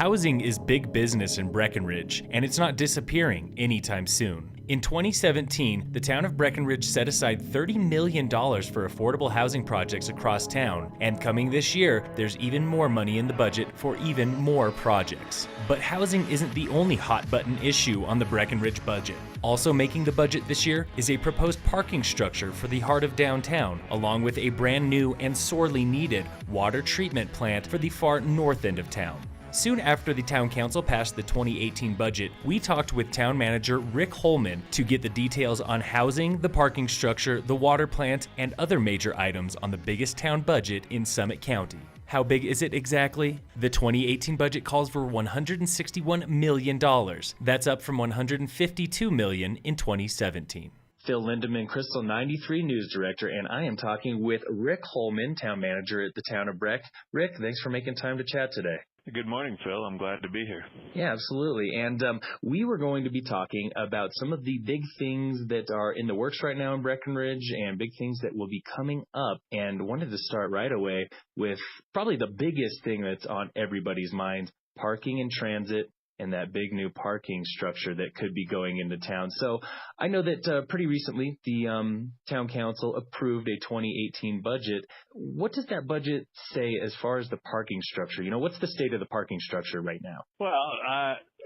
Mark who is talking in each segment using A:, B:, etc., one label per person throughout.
A: Housing is big business in Breckenridge, and it's not disappearing anytime soon. In 2017, the town of Breckenridge set aside $30 million for affordable housing projects across town, and coming this year, there's even more money in the budget for even more projects. But housing isn't the only hot-button issue on the Breckenridge budget. Also making the budget this year is a proposed parking structure for the heart of downtown, along with a brand new and sorely needed water treatment plant for the far north end of town. Soon after the town council passed the 2018 budget, we talked with town manager Rick Holman to get the details on housing, the parking structure, the water plant, and other major items on the biggest town budget in Summit County. How big is it exactly? The 2018 budget calls for $161 million. That's up from $152 million in 2017. Phil Lindeman, Krystal 93 News Director, and I am talking with Rick Holman, town manager at the town of Breck. Rick, thanks for making time to chat today.
B: Good morning, Phil. I'm glad to be here.
A: Yeah, absolutely. And we were going to be talking about some of the big things that are in the works right now in Breckenridge and big things that will be coming up. And wanted to start right away with probably the biggest thing that's on everybody's mind, parking and transit, and that big new parking structure that could be going into town. So I know that pretty recently the town council approved a 2018 budget. What does that budget say as far as the parking structure? You know, what's the state of the parking structure right now?
B: Well,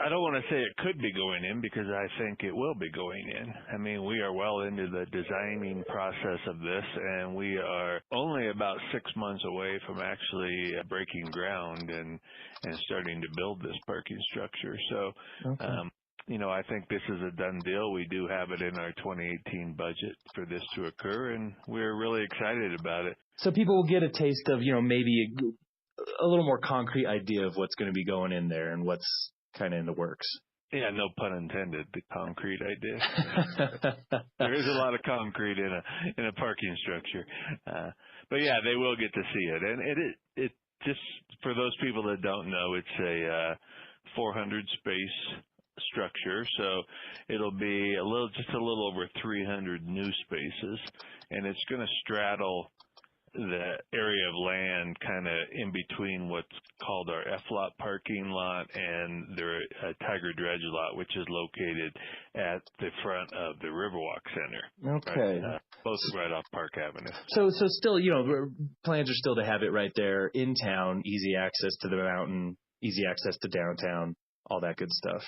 B: I don't want to say it could be going in because I think it will be going in. I mean, we are well into the designing process of this, and we are only about 6 months away from actually breaking ground and starting to build this parking structure. So,
A: Okay.
B: I think this is a done deal. We do have it in our 2018 budget for this to occur, and we're really excited about it.
A: So people will get a taste of, maybe a little more concrete idea of what's going to be going in there and what's kind of in the works.
B: Yeah, no pun intended, the concrete idea. There is a lot of concrete in a parking structure. But yeah, they will get to see it. And it just, for those people that don't know, it's a 400 space structure. So it'll be just a little over 300 new spaces, and it's going to straddle the area of land kind of in between what's called our F-lot parking lot and the Tiger Dredge lot, which is located at the front of the Riverwalk Center.
A: Okay.
B: Right, both right off Park Avenue.
A: So still, plans are still to have it right there in town, easy access to the mountain, easy access to downtown, all that good stuff.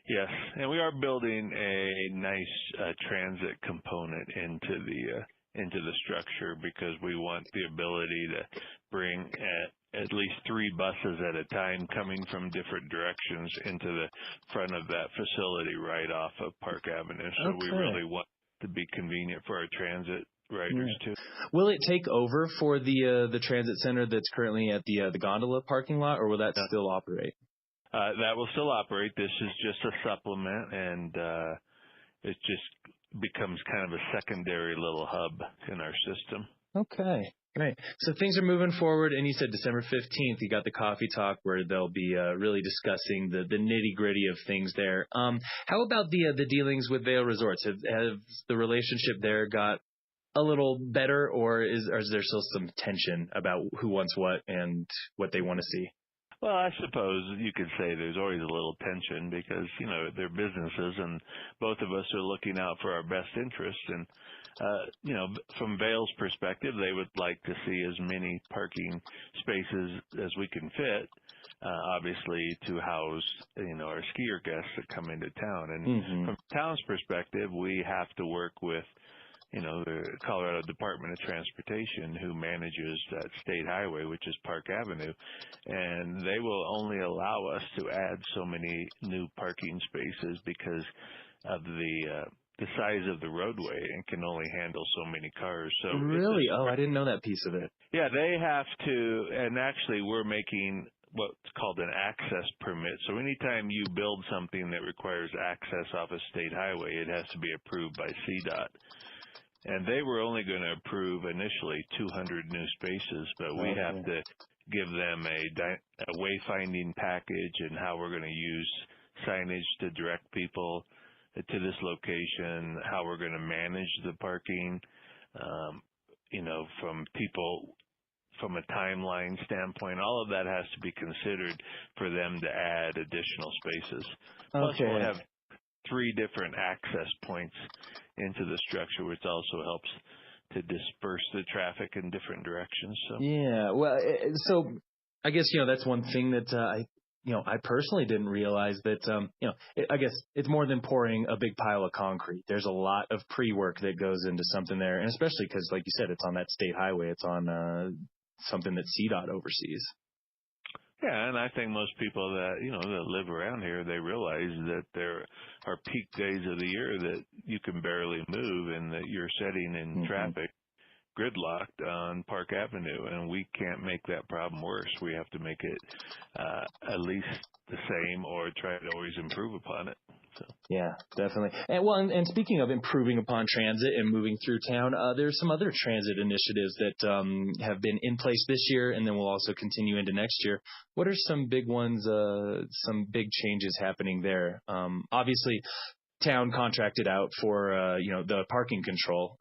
B: Yes, and we are building a nice transit component into the structure because we want the ability to bring at least 3 buses at a time coming from different directions into the front of that facility right off of Park Avenue. So
A: Okay.
B: We really want it to be convenient for our transit riders too.
A: Will it take over for the transit center that's currently at the gondola parking lot, or will that still operate?
B: That will still operate. This is just a supplement, and it just becomes kind of a secondary little hub in our system. Okay,
A: great. So things are moving forward, and you said December 15th, you got the coffee talk where they'll be really discussing the nitty-gritty of things there. How about the dealings with Vail Resorts? Have the relationship there got a little better, or is there still some tension about who wants what and what they want to see?
B: Well, I suppose you could say there's always a little tension because, they're businesses and both of us are looking out for our best interests. And, from Vail's perspective, they would like to see as many parking spaces as we can fit, obviously to house, our skier guests that come into town. And from the town's perspective, we have to work with the Colorado Department of Transportation, who manages that state highway, which is Park Avenue, and they will only allow us to add so many new parking spaces because of the size of the roadway and can only handle so many cars. So
A: really? Oh, I didn't know that piece of it.
B: Yeah, they have to, and actually we're making what's called an access permit. So anytime you build something that requires access off a state highway, it has to be approved by CDOT. And they were only going to approve initially 200 new spaces, but we have to give them a wayfinding package and how we're going to use signage to direct people to this location, how we're going to manage the parking, from people from a timeline standpoint, all of that has to be considered for them to add additional spaces. Plus, we'll have 3 different access points into the structure, which also helps to disperse the traffic in different directions. So
C: yeah, well, so I guess that's one thing that I personally didn't realize that I guess it's more than pouring a big pile of concrete. There's a lot of pre-work that goes into something there, and especially because, like you said, it's on that state highway. It's on something that CDOT oversees.
B: yeah, and I think most people that that live around here, they realize that there are peak days of the year that you can barely move, and that you're sitting in traffic gridlocked on Park Avenue, and we can't make that problem worse. We have to make it at least the same, or try to always improve upon it. So.
C: Yeah, definitely. And speaking of improving upon transit and moving through town, there's some other transit initiatives that have been in place this year, and then will also continue into next year. What are some big ones? Some big changes happening there? Obviously, town contracted out for the parking control.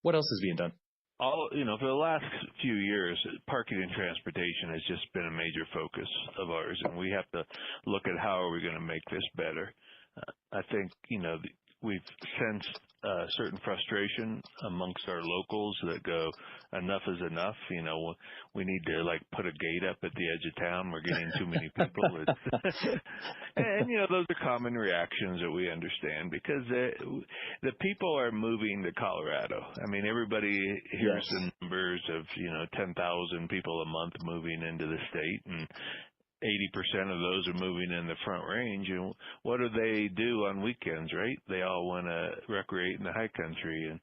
C: What else is being done?
B: For the last few years, parking and transportation has just been a major focus of ours, and we have to look at how are we going to make this better. I think, we've sensed certain frustration amongst our locals that go, enough is enough. We need to put a gate up at the edge of town. We're getting too many people. And those are common reactions that we understand, because the people are moving to Colorado. I mean, everybody hears the numbers of, 10,000 people a month moving into the state, and 80% of those are moving in the Front Range. And what do they do on weekends, right? They all want to recreate in the high country, and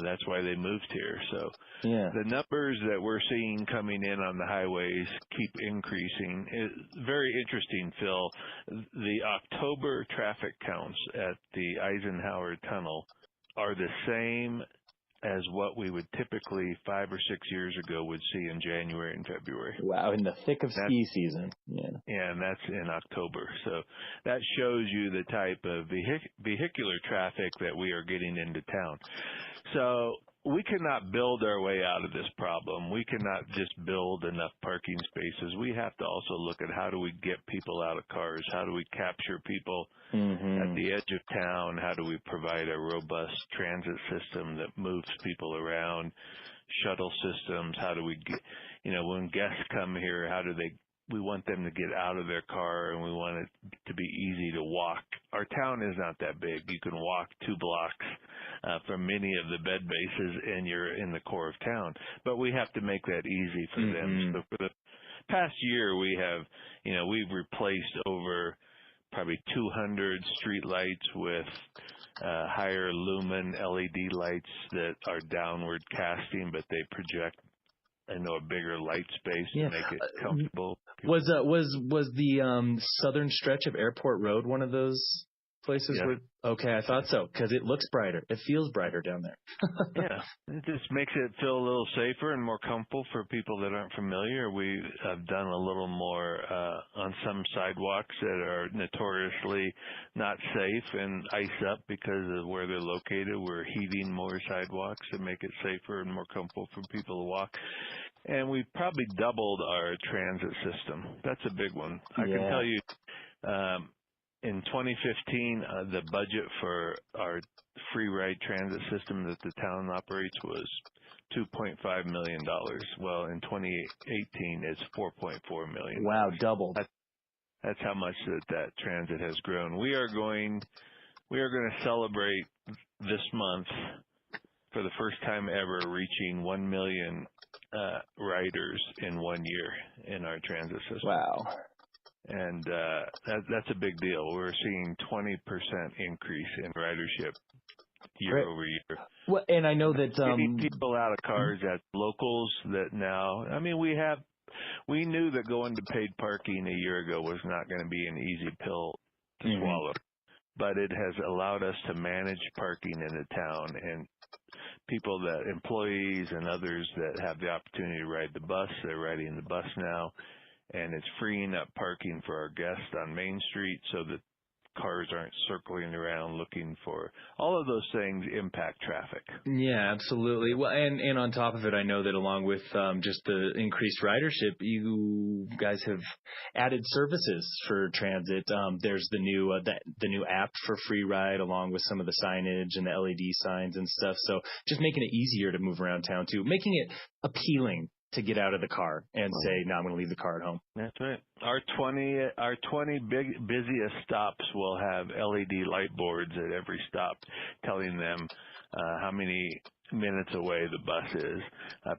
B: that's why they moved here. So the numbers that we're seeing coming in on the highways keep increasing. It's very interesting, Phil. The October traffic counts at the Eisenhower Tunnel are the same as what we would typically 5 or 6 years ago would see in January and February.
C: Wow, in the thick of ski season. Yeah,
B: and that's in October. So that shows you the type of vehicular traffic that we are getting into town. So we cannot build our way out of this problem. We cannot just build enough parking spaces. We have to also look at how do we get people out of cars? How do we capture people at the edge of town? How do we provide a robust transit system that moves people around? Shuttle systems. How do we get, when guests come here, we want them to get out of their car, and we want it to be easy to walk. Our town is not that big. You can walk 2 blocks from many of the bed bases, and you're in the core of town. But we have to make that easy for them. So for the past year, we've replaced over probably 200 street lights with higher lumen LED lights that are downward casting, but they project a bigger light space to make it comfortable.
C: Was the southern stretch of Airport Road one of those places? Okay, I thought so, because it looks brighter. It feels brighter down there.
B: Yeah, it just makes it feel a little safer and more comfortable for people that aren't familiar. We have done a little more on some sidewalks that are notoriously not safe and ice up because of where they're located. We're heating more sidewalks to make it safer and more comfortable for people to walk. And we've probably doubled our transit system. That's a big one. I can tell you, in 2015, the budget for our free ride transit system that the town operates was $2.5 million. Well, in 2018, it's $4.4 million.
C: Wow, doubled.
B: That's how much that transit has grown. We are going to celebrate this month for the first time ever reaching 1 million riders in 1 year in our transit system.
C: Wow.
B: And that's a big deal. We're seeing 20% increase in ridership year over year.
C: Well, and I know that
B: getting people out of cars at locals that now, I mean, we knew that going to paid parking a year ago was not going to be an easy pill to swallow, but it has allowed us to manage parking in the town, and employees and others that have the opportunity to ride the bus, they're riding the bus now. And it's freeing up parking for our guests on Main Street so that cars aren't circling around looking for. All of those things impact traffic.
C: Yeah, absolutely. Well, and on top of it, I know that along with just the increased ridership, you guys have added services for transit. There's the new app for Free Ride, along with some of the signage and the LED signs and stuff. So just making it easier to move around town too, making it appealing to get out of the car and say, no, I'm going to leave the car at home.
B: That's right. Our 20 busiest stops will have LED light boards at every stop telling them how many minutes away the bus is.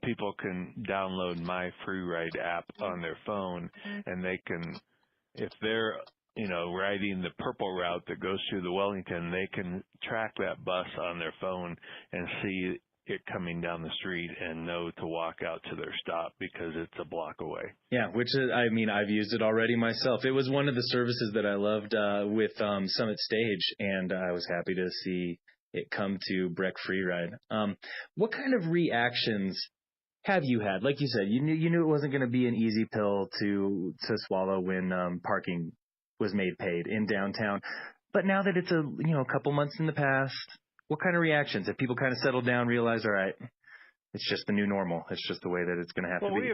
B: People can download my Free Ride app on their phone, and they can, if they're riding the purple route that goes through the Wellington, they can track that bus on their phone and see it coming down the street and know to walk out to their stop because it's a block away.
C: Yeah, which is, I mean, I've used it already myself. It was one of the services that I loved with Summit Stage, and I was happy to see it come to Breck Free Ride. What kind of reactions have you had? Like you said, you knew it wasn't going to be an easy pill to swallow when parking was made paid in downtown. But now that it's a couple months in the past, what kind of reactions? Have people kind of settled down, realized, all right, it's just the new normal. It's just the way that it's going to have to be.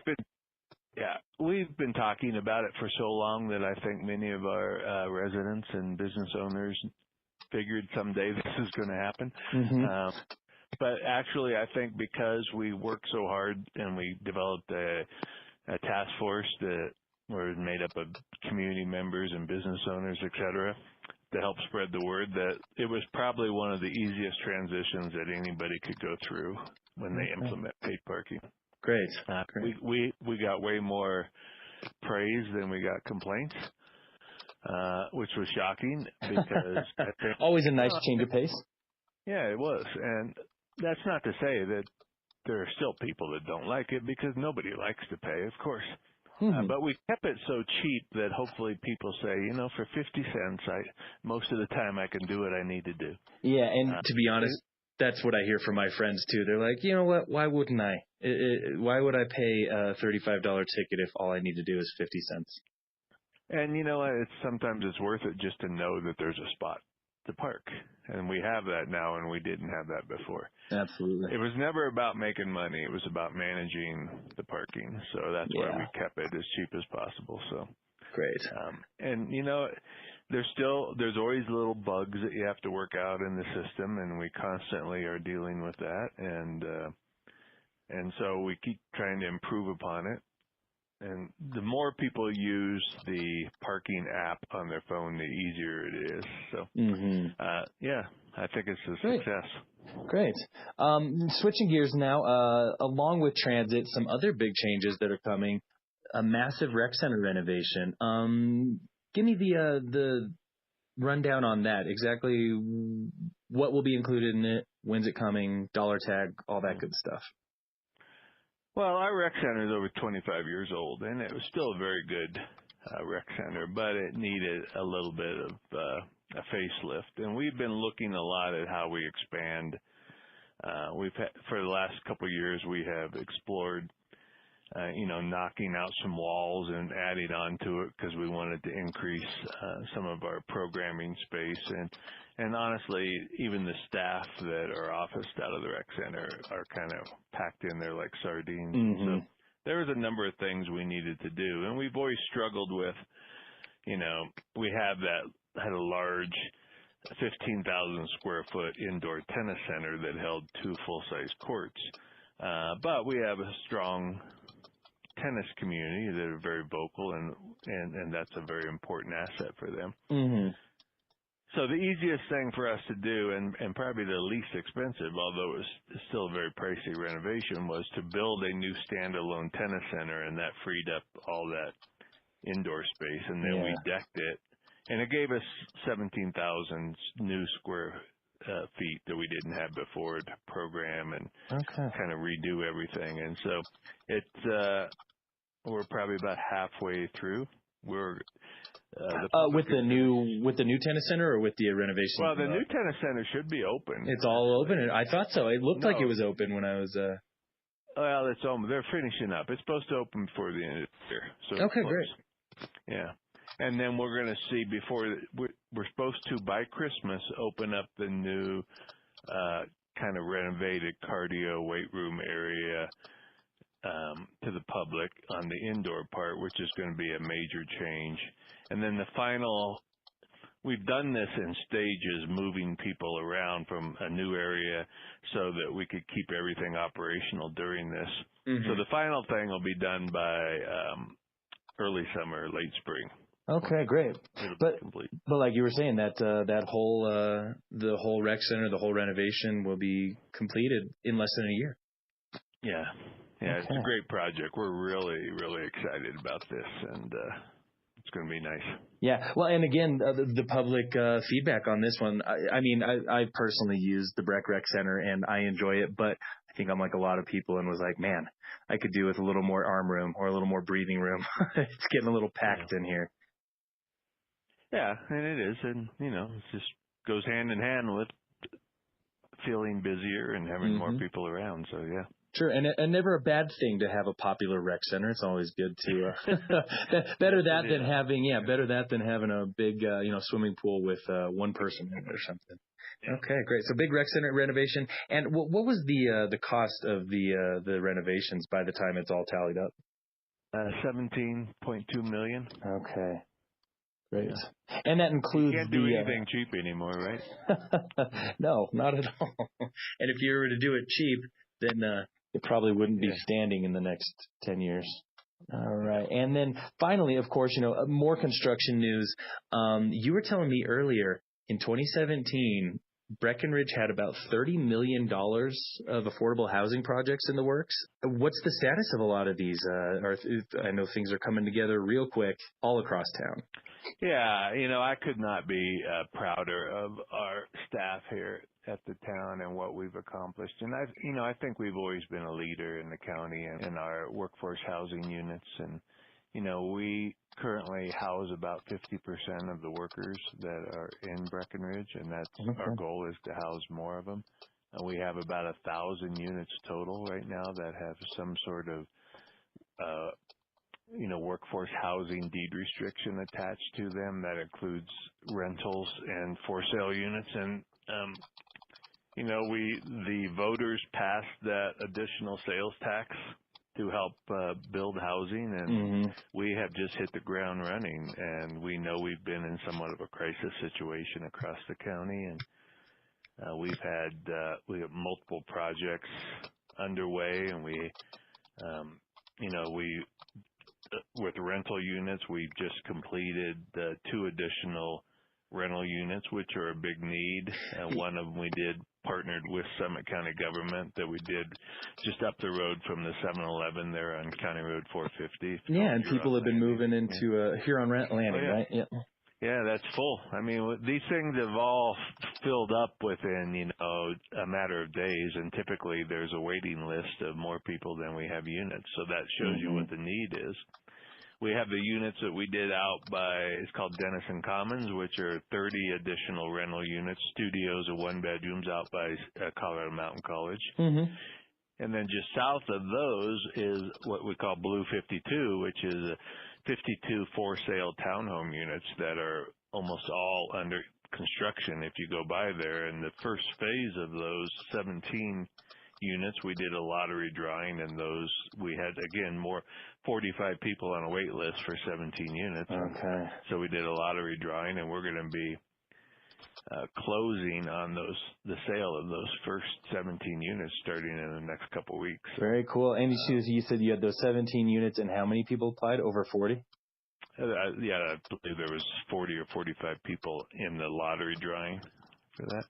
B: We've been talking about it for so long that I think many of our residents and business owners figured someday this is going to happen.
C: Mm-hmm.
B: But actually, I think because we worked so hard and we developed a task force that was made up of community members and business owners, et cetera, to help spread the word, that it was probably one of the easiest transitions that anybody could go through when they implement paid parking.
C: Great.
B: We got way more praise than we got complaints, which was shocking because I think
C: always a nice change of pace.
B: Yeah, it was. And that's not to say that there are still people that don't like it, because nobody likes to pay, of course.
C: Mm-hmm.
B: But we kept it so cheap that hopefully people say, for 50 cents, most of the time I can do what I need to do.
C: Yeah, and to be honest, that's what I hear from my friends too. They're like, you know what? Why wouldn't I? Why would I pay a $35 ticket if all I need to do is 50 cents?
B: And sometimes it's worth it just to know that there's a spot to park. And we have that now, and we didn't have that before.
C: Absolutely.
B: It was never about making money. It was about managing the parking. So that's why we kept it as cheap as possible. So
C: great.
B: And there's always little bugs that you have to work out in the system, and we constantly are dealing with that. And so we keep trying to improve upon it. And the more people use the parking app on their phone, the easier it is. So, I think it's a success.
C: Great. Switching gears now, along with transit, some other big changes that are coming, a massive rec center renovation. Give me the rundown on that. Exactly what will be included in it, when's it coming, dollar tag, all that good stuff.
B: Well, our rec center is over 25 years old, and it was still a very good rec center, but it needed a little bit of a facelift. And we've been looking a lot at how we expand. For the last couple of years, we have explored, knocking out some walls and adding on to it because we wanted to increase some of our programming space. And honestly, even the staff that are officed out of the rec center are kind of packed in there like sardines.
C: Mm-hmm.
B: So there was a number of things we needed to do. And we've always struggled with, we had a large 15,000 square foot indoor tennis center that held 2 full-size courts. But we have a strong tennis community that are very vocal, and that's a very important asset for them.
C: Mm-hmm.
B: So the easiest thing for us to do, and probably the least expensive, although it was still a very pricey renovation, was to build a new standalone tennis center, and that freed up all that indoor space. And then we decked it, and it gave us 17,000 new square feet that we didn't have before to program and kind of redo everything. And so we're probably about halfway through. We're
C: with the new tennis center, or with the renovation?
B: Well, the new tennis center should be open.
C: It's all open. I thought so. It looked like it was open when I was.
B: Well, it's open. They're finishing up. It's supposed to open before the end of the year. So
C: okay, great.
B: Yeah, And then we're going to see we're supposed to by Christmas open up the new kind of renovated cardio weight room area to the public on the indoor part, which is going to be a major change. And then we've done this in stages, moving people around from a new area so that we could keep everything operational during this. Mm-hmm. So the final thing will be done by early summer, late spring.
C: Okay, great. But like you were saying, that whole the whole rec center, the whole renovation will be completed in less than a year.
B: Yeah, okay. It's a great project. We're really, really excited about this, and it's going to be nice.
C: Yeah, well, and again, the public feedback on this one. I personally use the Breck Rec Center, and I enjoy it, but I think I'm like a lot of people and was like, man, I could do with a little more arm room or a little more breathing room. It's getting a little packed in here.
B: Yeah, and it is, and it just goes hand in hand with feeling busier and having more people around. So yeah.
C: Sure, and never a bad thing to have a popular rec center. It's always good to better that than having a big swimming pool with one person in it or something. Yeah. Okay, great. So big rec center renovation. And what was the cost of the renovations by the time it's all tallied up?
B: $17.2 million.
C: Okay. Great. Yeah. And that includes
B: you can't do anything cheap anymore, right?
C: No, not at all. And if you were to do it cheap, then it probably wouldn't be standing in the next 10 years. All right. And then finally, of course, more construction news. You were telling me earlier in 2017, Breckenridge had about $30 million of affordable housing projects in the works. What's the status of a lot of these? I know things are coming together real quick all across town.
B: Yeah, I could not be prouder of our staff here at the town and what we've accomplished. And I think we've always been a leader in the county and in our workforce housing units. And, we currently house about 50% of the workers that are in Breckenridge, and that's our goal is to house more of them. We have about 1,000 units total right now that have some sort of workforce housing deed restriction attached to them. That includes rentals and for sale units. And, the voters passed that additional sales tax to help build housing, and we have just hit the ground running. And we know we've been in somewhat of a crisis situation across the county, and we have multiple projects underway, and we with rental units, we've just completed 2 additional rental units, which are a big need. One of them we did partnered with Summit County government that we did just up the road from the 7-Eleven there on County Road 450.
C: Yeah, and people have been moving into Huron Landing, right? Yeah.
B: Yeah, that's full. I mean, these things have all filled up within, a matter of days, and typically there's a waiting list of more people than we have units. So that shows you what the need is. We have the units that we did out it's called Denison Commons, which are 30 additional rental units, studios and 1-bedrooms out by Colorado Mountain College. Mm-hmm. And then just south of those is what we call Blue 52, which is 52 for-sale townhome units that are almost all under construction if you go by there. And the first phase of those 17 units, we did a lottery drawing, and those we had, again, 45 people on a wait list for 17 units.
C: Okay.
B: So we did a lottery drawing, and we're going to be closing on the sale of those first 17 units starting in the next couple of weeks.
C: Very cool. And you said you had those 17 units, and how many people applied? Over 40?
B: Yeah, I believe there was 40 or 45 people in the lottery drawing for that.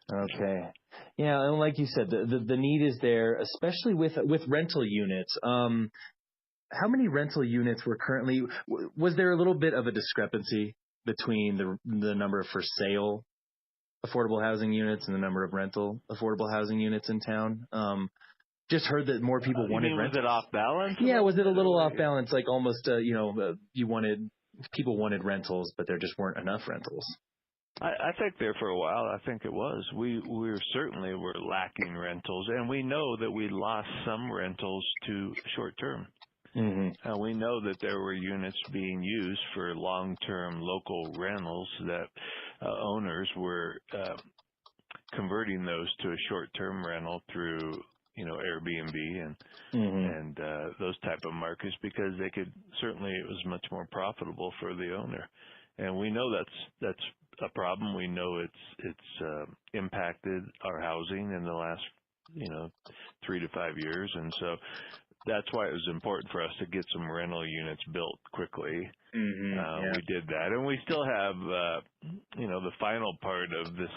C: Okay. Yeah, and like you said, the need is there, especially with rental units. How many rental units were currently? Was there a little bit of a discrepancy between the number of for sale affordable housing units and the number of rental affordable housing units in town? Just heard that more people wanted rentals.
B: Was it off balance?
C: Yeah, was it a little off balance? Like almost, people wanted rentals, but there just weren't enough rentals.
B: I think there for a while, I think it was. We certainly were lacking rentals, and we know that we lost some rentals to short term. We know that there were units being used for long-term local rentals that owners were converting those to a short-term rental through, Airbnb and those type of markets, because it was much more profitable for the owner. And we know that's a problem. We know it's impacted our housing in the last 3 to 5 years, and so that's why it was important for us to get some rental units built quickly. We did that, and we still have the final part of this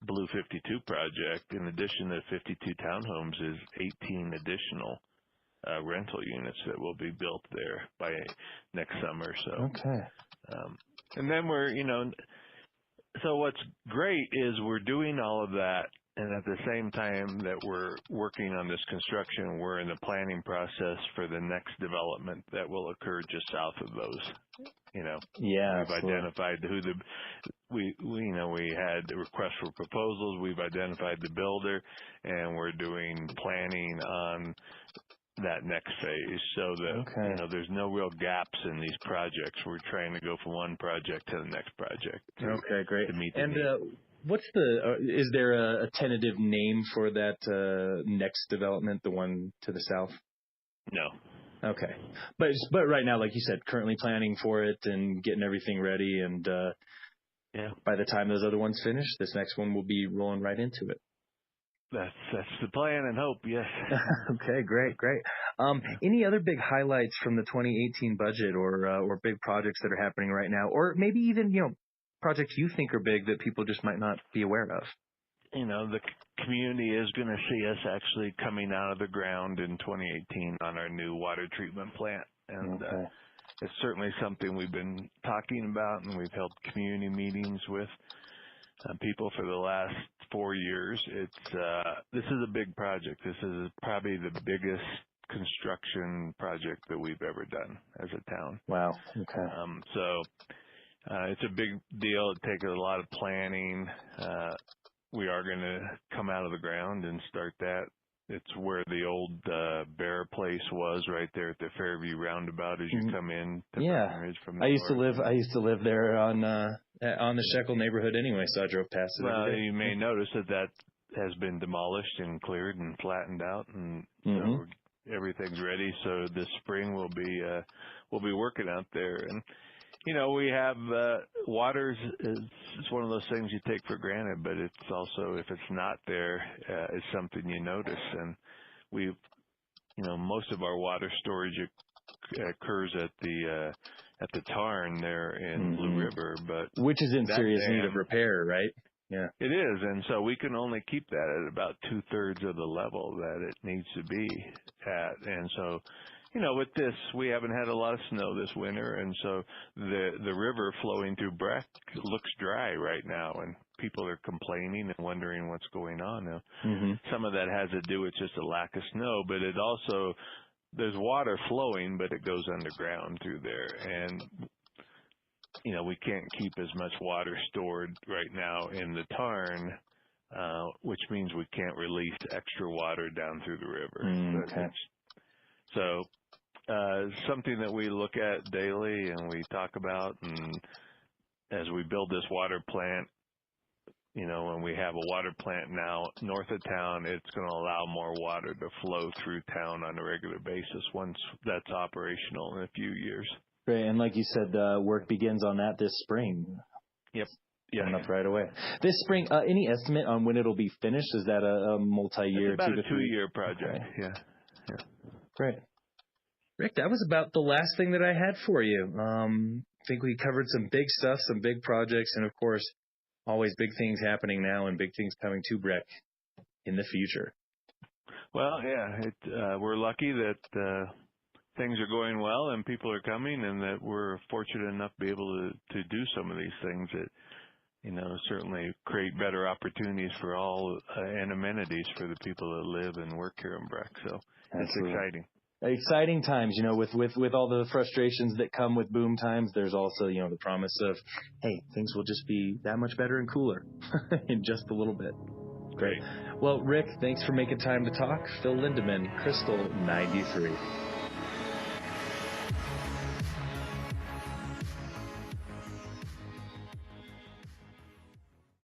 B: Blue 52 project. In addition to 52 townhomes, is 18 additional rental units that will be built there by next summer. So and then so what's great is we're doing all of that, and at the same time that we're working on this construction, we're in the planning process for the next development that will occur just south of those. We've identified we had the request for proposals. We've identified the builder, and we're doing planning on that next phase, so that there's no real gaps in these projects. We're trying to go from one project to the next project.
C: Great.
B: To meet the
C: need. Is there a tentative name for that next development, the one to the south?
B: No.
C: Okay. But right now, like you said, currently planning for it and getting everything ready, and by the time those other ones finish, this next one will be rolling right into it.
B: That's the plan and hope, yes.
C: Okay, great. Any other big highlights from the 2018 budget, or big projects that are happening right now, or maybe even projects you think are big that people just might not be aware of?
B: The community is going to see us actually coming out of the ground in 2018 on our new water treatment plant, and it's certainly something we've been talking about, and we've held community meetings with people for the last 4 years. This is a big project. This is probably the biggest construction project that we've ever done as a town.
C: Wow. Okay.
B: So it's a big deal. It takes a lot of planning. We are going to come out of the ground and start that. It's where the old Bear place was, right there at the Fairview roundabout as you come in to Breckenridge from the north.
C: I used to live there on the Shekel neighborhood anyway, so I drove past it every day.
B: You may notice that has been demolished and cleared and flattened out, and so everything's ready. So this spring we'll be working out there, and we have water is one of those things you take for granted, but it's also, if it's not there, it's something you notice. And we've, most of our water storage occurs at the tarn there in Blue River, but
C: which is in serious need of repair, right? Yeah,
B: it is, and so we can only keep that at about 2/3 of the level that it needs to be at, and so. With this, we haven't had a lot of snow this winter, and so the river flowing through Breck looks dry right now, and people are complaining and wondering what's going on now. Some of that has to do with just a lack of snow, but it also, there's water flowing, but it goes underground through there, and we can't keep as much water stored right now in the tarn, which means we can't release extra water down through the river. So something that we look at daily and we talk about, and as we build this water plant, when we have a water plant now north of town, it's going to allow more water to flow through town on a regular basis once that's operational in a few years.
C: Great, and like you said, work begins on that this spring.
B: Yep.
C: Coming up right away. This spring, any estimate on when it'll be finished? Is that a multi-year?
B: It's about a 2-year project. Okay. Yeah.
C: Great. Rick, that was about the last thing that I had for you. I think we covered some big stuff, some big projects, and of course, always big things happening now and big things coming to Breck in the future.
B: Well, yeah, we're lucky that things are going well and people are coming, and that we're fortunate enough to be able to do some of these things that, certainly create better opportunities for all and amenities for the people that live and work here in Breck. So it's exciting.
C: Exciting times, with all the frustrations that come with boom times, there's also, the promise of, hey, things will just be that much better and cooler in just a little bit.
B: Great.
C: Well, Rick, thanks for making time to talk. Phil Lindeman, Krystal 93.